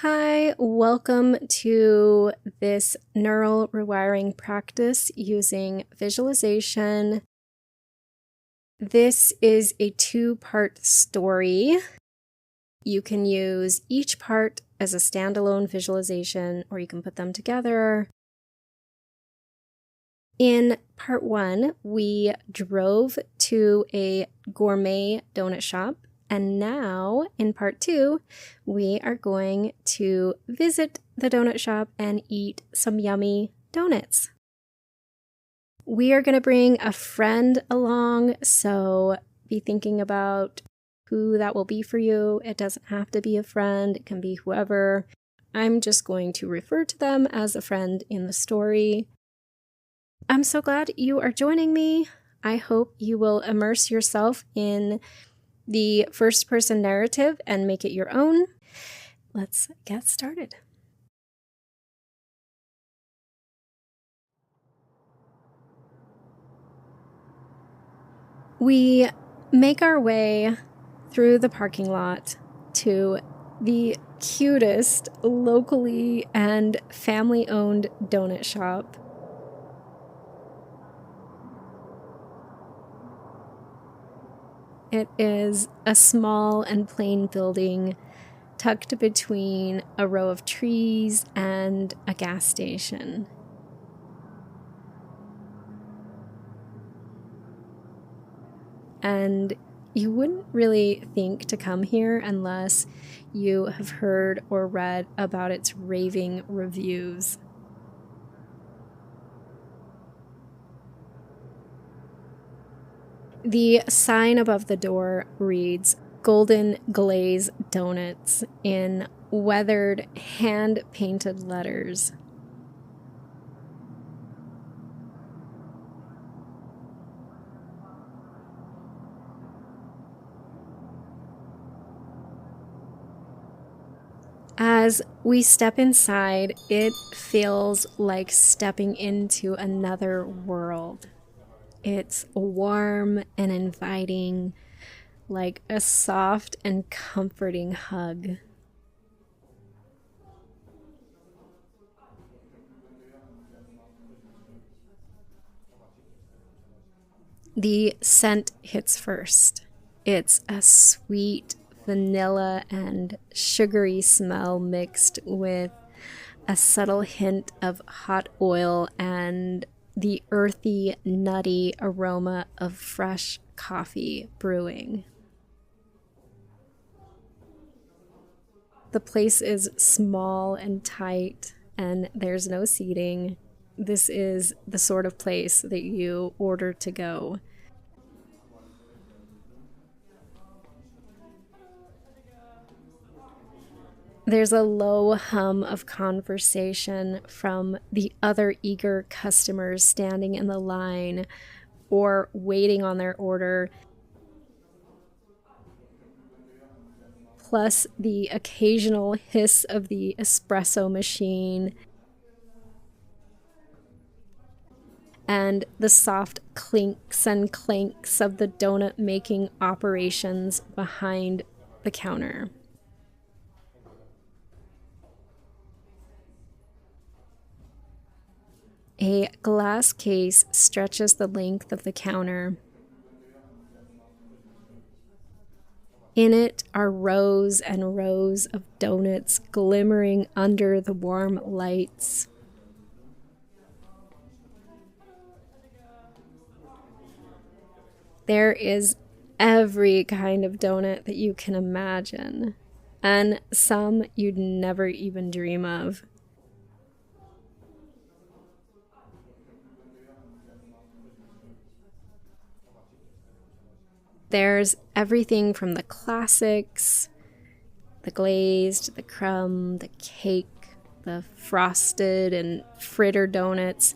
Hi, welcome to this neural rewiring practice using visualization. This is a two-part story. You can use each part as a standalone visualization, or you can put them together. In part one, we drove to a gourmet donut shop. And now, in part two, we are going to visit the donut shop and eat some yummy donuts. We are going to bring a friend along, so be thinking about who that will be for you. It doesn't have to be a friend, it can be whoever. I'm just going to refer to them as a friend in the story. I'm so glad you are joining me. I hope you will immerse yourself in the first-person narrative and make it your own. Let's get started. We make our way through the parking lot to the cutest locally and family-owned donut shop. It is a small and plain building tucked between a row of trees and a gas station. And you wouldn't really think to come here unless you have heard or read about its raving reviews. The sign above the door reads Golden Glaze Donuts in weathered, hand-painted letters. As we step inside, it feels like stepping into another world. It's warm and inviting, like a soft and comforting hug. The scent hits first. It's a sweet vanilla and sugary smell mixed with a subtle hint of hot oil and the earthy, nutty aroma of fresh coffee brewing. The place is small and tight, and there's no seating. This is the sort of place that you order to go. There's a low hum of conversation from the other eager customers standing in the line or waiting on their order, plus the occasional hiss of the espresso machine and the soft clinks and clanks of the donut-making operations behind the counter. A glass case stretches the length of the counter. In it are rows and rows of donuts glimmering under the warm lights. There is every kind of donut that you can imagine, and some you'd never even dream of. There's everything from the classics, the glazed, the crumb, the cake, the frosted and fritter donuts,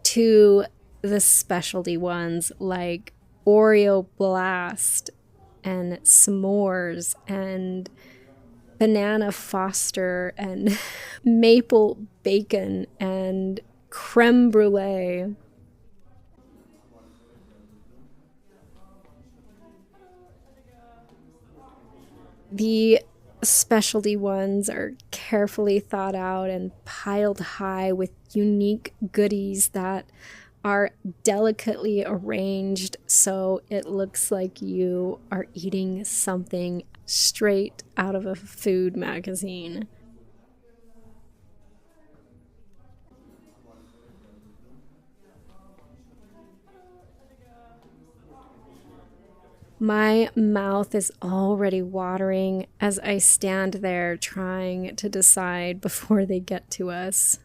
to the specialty ones like Oreo Blast and s'mores and banana Foster and maple bacon and creme brulee. The specialty ones are carefully thought out and piled high with unique goodies that are delicately arranged so it looks like you are eating something straight out of a food magazine. My mouth is already watering as I stand there trying to decide before they get to us.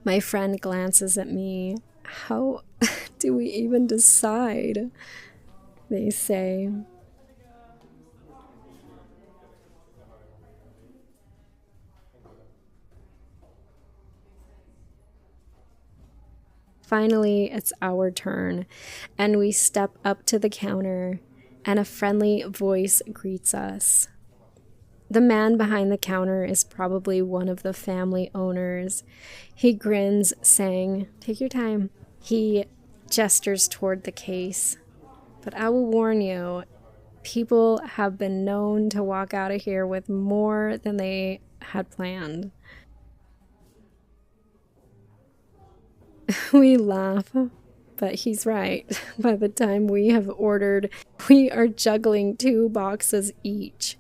My friend glances at me. How do we even decide? They say. Finally, it's our turn, and we step up to the counter, and a friendly voice greets us. The man behind the counter is probably one of the family owners. He grins, saying, "Take your time." He gestures toward the case. But I will warn you, people have been known to walk out of here with more than they had planned. We laugh, but he's right. By the time we have ordered, we are juggling 2 boxes each,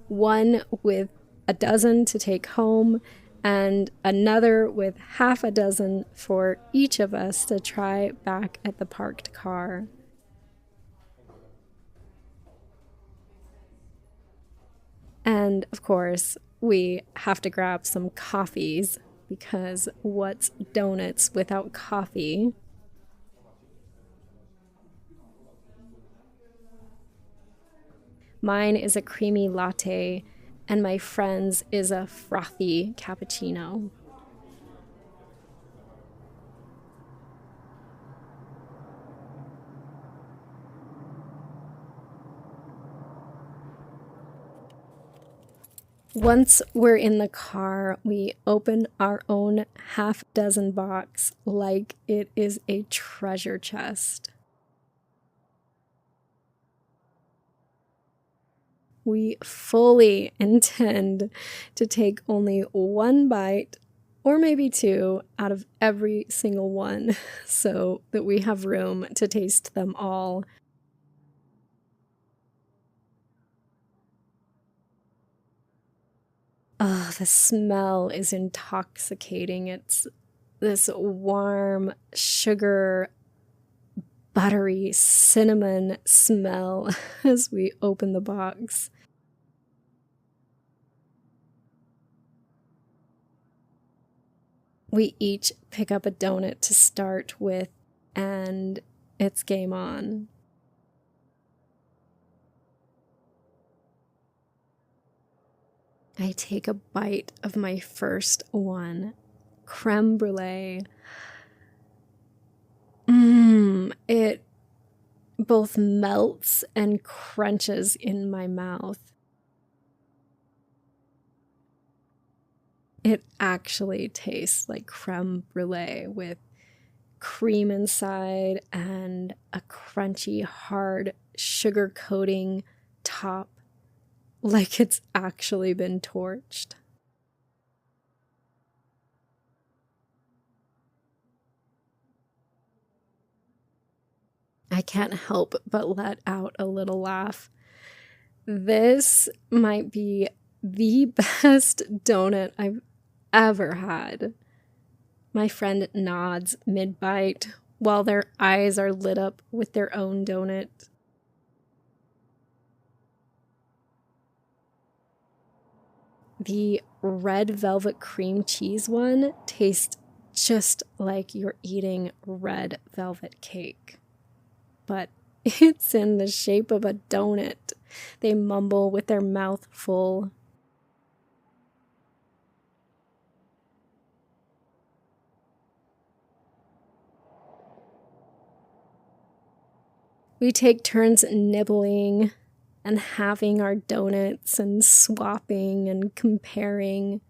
one with a dozen to take home, and another with half a dozen for each of us to try back at the parked car. And of course, we have to grab some coffees because what's donuts without coffee? Mine is a creamy latte, and my friend's is a frothy cappuccino. Once we're in the car, we open our own half dozen box like it is a treasure chest. We fully intend to take only one bite or maybe two out of every single one so that we have room to taste them all. Oh, the smell is intoxicating. It's this warm, sugar, buttery cinnamon smell as we open the box. We each pick up a donut to start with, and it's game on. I take a bite of my first one, creme brulee. It both melts and crunches in my mouth. It actually tastes like creme brulee with cream inside and a crunchy, hard sugar coating top, like it's actually been torched. I can't help but let out a little laugh. This might be the best donut I've ever had. My friend nods mid-bite while their eyes are lit up with their own donut. The red velvet cream cheese one tastes just like you're eating red velvet cake. But it's in the shape of a donut. They mumble with their mouth full. We take turns nibbling and having our donuts and swapping and comparing.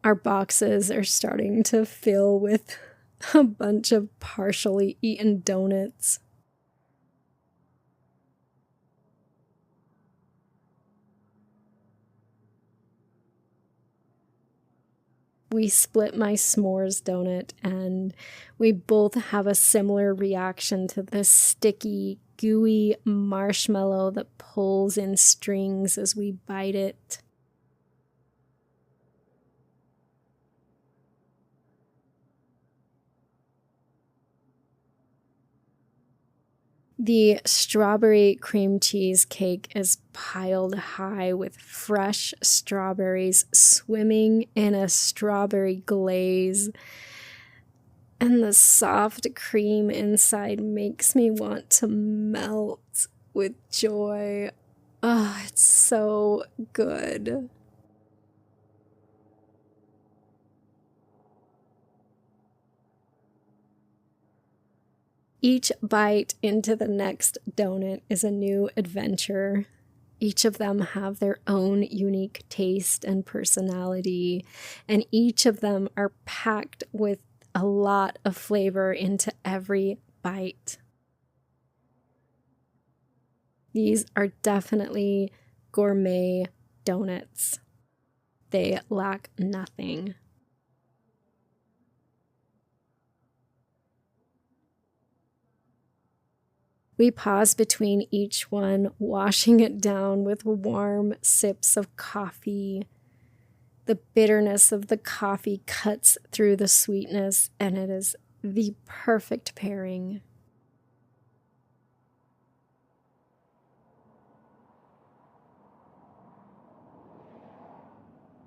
Our boxes are starting to fill with a bunch of partially eaten donuts. We split my s'mores donut, and we both have a similar reaction to this sticky, gooey marshmallow that pulls in strings as we bite it. The strawberry cream cheese cake is piled high with fresh strawberries swimming in a strawberry glaze. And the soft cream inside makes me want to melt with joy. Oh, it's so good. Each bite into the next donut is a new adventure. Each of them have their own unique taste and personality, and each of them are packed with a lot of flavor into every bite. These are definitely gourmet donuts. They lack nothing. We pause between each one, washing it down with warm sips of coffee. The bitterness of the coffee cuts through the sweetness, and it is the perfect pairing.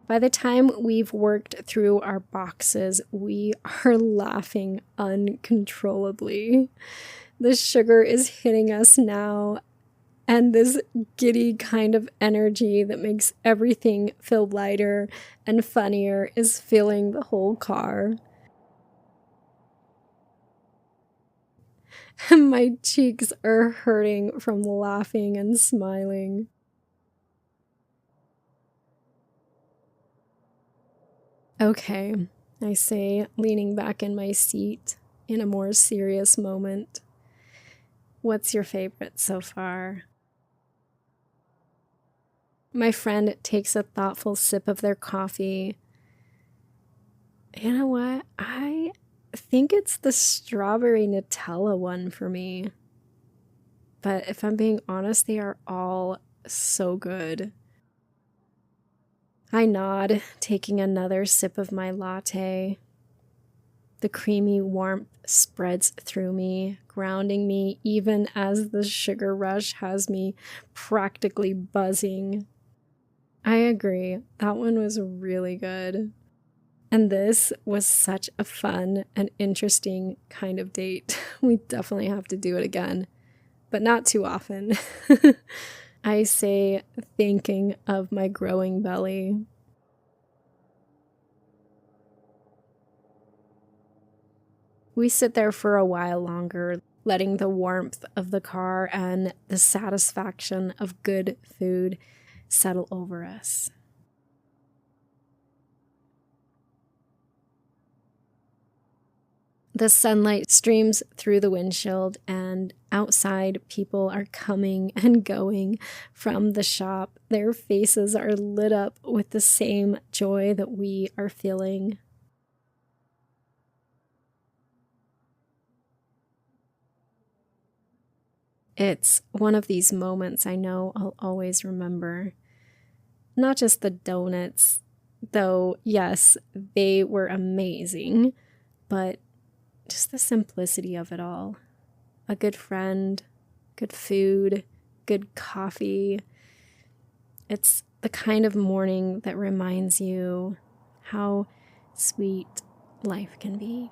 By the time we've worked through our boxes, we are laughing uncontrollably. The sugar is hitting us now, and this giddy kind of energy that makes everything feel lighter and funnier is filling the whole car. My cheeks are hurting from laughing and smiling. Okay, I say, leaning back in my seat in a more serious moment. What's your favorite so far? My friend takes a thoughtful sip of their coffee. You know what? I think it's the strawberry Nutella one for me. But if I'm being honest, they are all so good. I nod, taking another sip of my latte. The creamy warmth spreads through me, grounding me even as the sugar rush has me practically buzzing. I agree, that one was really good. And this was such a fun and interesting kind of date. We definitely have to do it again, but not too often. I say, thinking of my growing belly. We sit there for a while longer, letting the warmth of the car and the satisfaction of good food settle over us. The sunlight streams through the windshield, and outside people are coming and going from the shop. Their faces are lit up with the same joy that we are feeling. It's one of these moments I know I'll always remember. Not just the donuts, though, yes, they were amazing, but just the simplicity of it all. A good friend, good food, good coffee. It's the kind of morning that reminds you how sweet life can be.